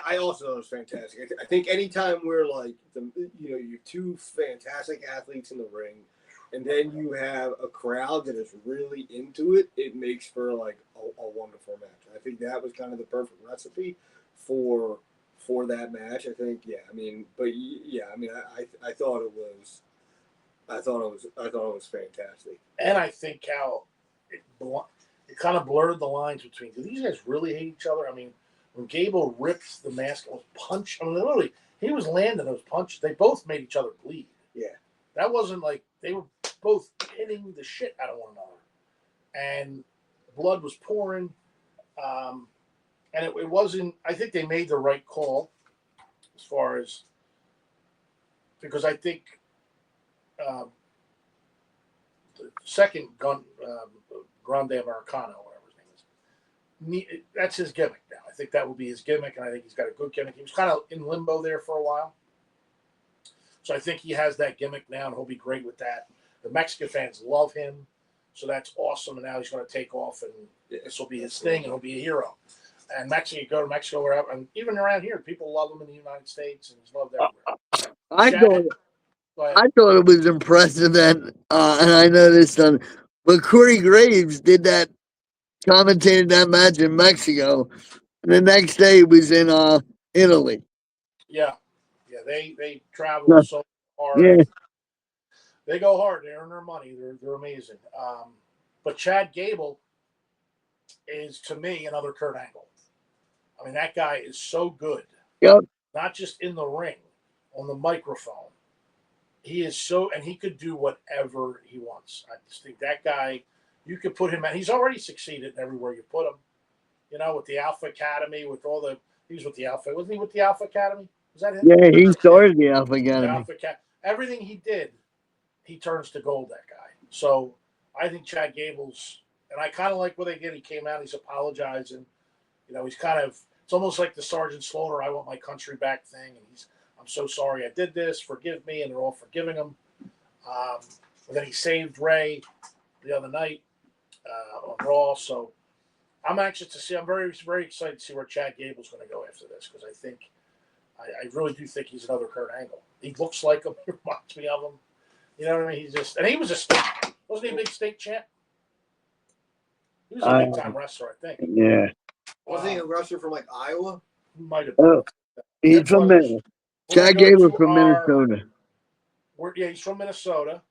I also thought it was fantastic. I think anytime we're like, you have two fantastic athletes in the ring, and then you have a crowd that is really into it, it makes for like a wonderful match. I think that was kind of the perfect recipe for that match. I think, yeah. I mean, I thought it was fantastic. And I think how it kind of blurred the lines between, do these guys really hate each other? I mean, when Gable ripped the mask and was punched, I mean, literally, he was landing those punches. They both made each other bleed. Yeah. That wasn't like they were both hitting the shit out of one another. And blood was pouring. And it wasn't, I think they made the right call as far as, because I think the second Grande Americano, whatever his name is, that's his gimmick now. I think that will be his gimmick, and I think he's got a good gimmick. He was kind of in limbo there for a while. So I think he has that gimmick now, and he'll be great with that. The Mexican fans love him, so that's awesome. And now he's going to take off, and this will be his thing, and he'll be a hero. And go to Mexico, wherever, and even around here, people love him in the United States, and he's loved everywhere. I thought it was impressive that, and I know this, but Corey Graves did that, commentated that match in Mexico, and the next day he was in Italy. Yeah, they travel so hard. Yeah. They go hard. They earn their money. They're amazing. But Chad Gable is, to me, another Kurt Angle. I mean, that guy is so good. Yep. Not just in the ring, on the microphone. He is so, and he could do whatever he wants. I just think that guy, you could put him at, he's already succeeded everywhere you put him. With the Alpha Academy, he was with the Alpha, wasn't he with the Alpha Academy? Was that him? Yeah, he started the Alpha Academy. Everything he did, he turns to gold, that guy. So I think Chad Gable's, and I kind of like what they did. He came out, he's apologizing. He's kind of, it's almost like the Sergeant Slaughter, I want my country back thing. And I'm so sorry I did this, forgive me, and they're all forgiving him. And then he saved Ray the other night on Raw. So I'm anxious to see, I'm very, very excited to see where Chad Gable's going to go after this, because I really do think he's another Kurt Angle. He looks like him, he reminds me of him. You know what I mean? He was a state, wasn't he a big state champ? He was a big time wrestler, I think. Yeah. Wasn't he a wrestler from like Iowa? He might have been. He's from Minnesota. Chad Gable from Minnesota. He's from Minnesota.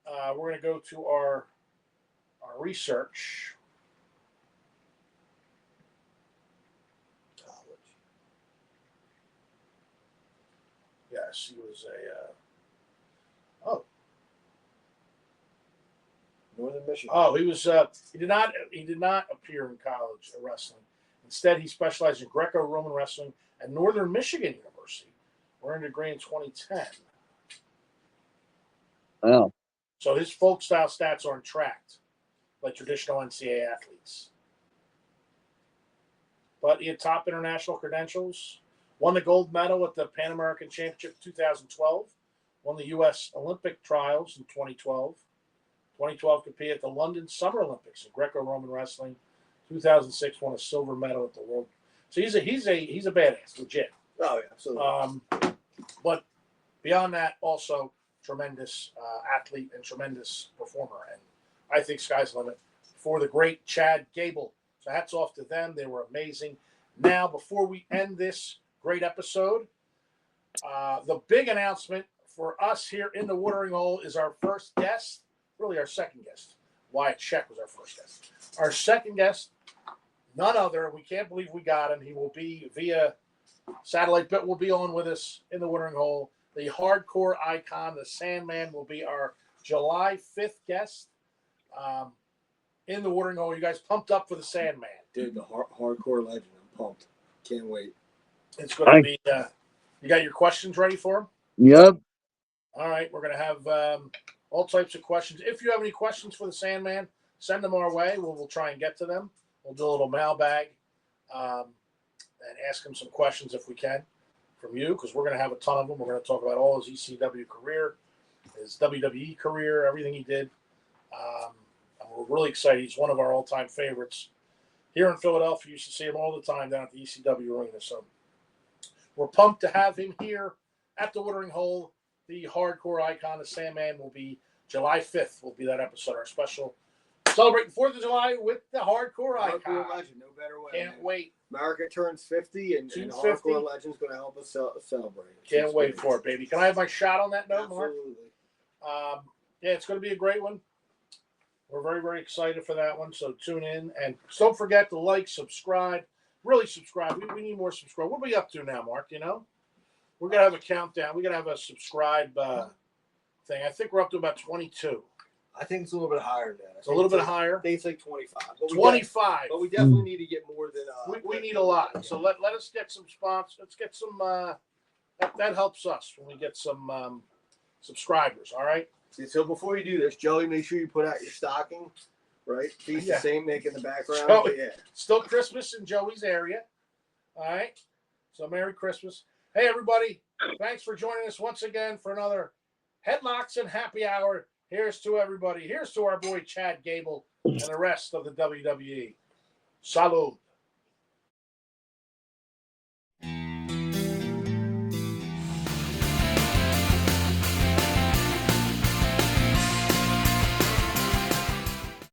We're going to go to our research. Yes, he was in Michigan. Oh, he was. He did not appear in college wrestling. Instead, he specialized in Greco-Roman wrestling at Northern Michigan University, earned a degree in 2010. Wow. So his folk style stats aren't tracked like traditional NCAA athletes. But he had top international credentials, won the gold medal at the Pan American Championship 2012, won the U.S. Olympic trials in 2012. 2012 competed at the London Summer Olympics in Greco-Roman wrestling. 2006 won a silver medal at the World. So he's a badass, legit. Oh, yeah, absolutely. But beyond that, also tremendous athlete and tremendous performer. And I think sky's the limit for the great Chad Gable. So hats off to them. They were amazing. Now, before we end this great episode, the big announcement for us here in the watering hole is our first guest, really our second guest. Wyatt Sheck was our first guest. Our second guest, none other. We can't believe we got him. He will be via satellite, but will be on with us in the watering hole. The hardcore icon, the Sandman, will be our July 5th guest. In the watering hole. You guys pumped up for the Sandman? Dude, the hardcore legend. I'm pumped. Can't wait. It's going to be. You got your questions ready for him? Yep. All right, we're going to have all types of questions. If you have any questions for the Sandman, send them our way. We'll try and get to them. We'll do a little mailbag and ask him some questions if we can from you, because we're going to have a ton of them. We're going to talk about all his ECW career, his WWE career, everything he did. We're really excited. He's one of our all-time favorites. Here in Philadelphia, you used to see him all the time down at the ECW arena. So we're pumped to have him here at the watering hole. The hardcore icon, the Sandman, will be July 5th. Will be that episode, our special celebrating 4th of July with the hardcore icon. Hardcore legend, no better way. Can't wait. America turns 50, and hardcore legend's going to help us celebrate. Can't wait for it, baby. Can I have my shot on that note, Mark? Absolutely. Yeah, it's going to be a great one. We're very, very excited for that one, so tune in. And don't forget to like, subscribe. Really subscribe. We need more subscribe. What are we up to now, Mark? You know? We're going to have a countdown. We're going to have a subscribe thing. I think we're up to about 22. I think it's a little bit higher than that. It's a little bit higher. I think it's like 25. 25. But we definitely need to get more than... we need a lot. So let us get some sponsors. Let's get some... that helps us when we get some subscribers, all right? So before you do this, Joey, make sure you put out your stocking, right? Feast the same Nick in the background. Joey, yeah. Still Christmas in Joey's area. All right. So Merry Christmas. Hey, everybody. Thanks for joining us once again for another Headlocks and Happy Hour. Here's to everybody. Here's to our boy Chad Gable and the rest of the WWE. Salud.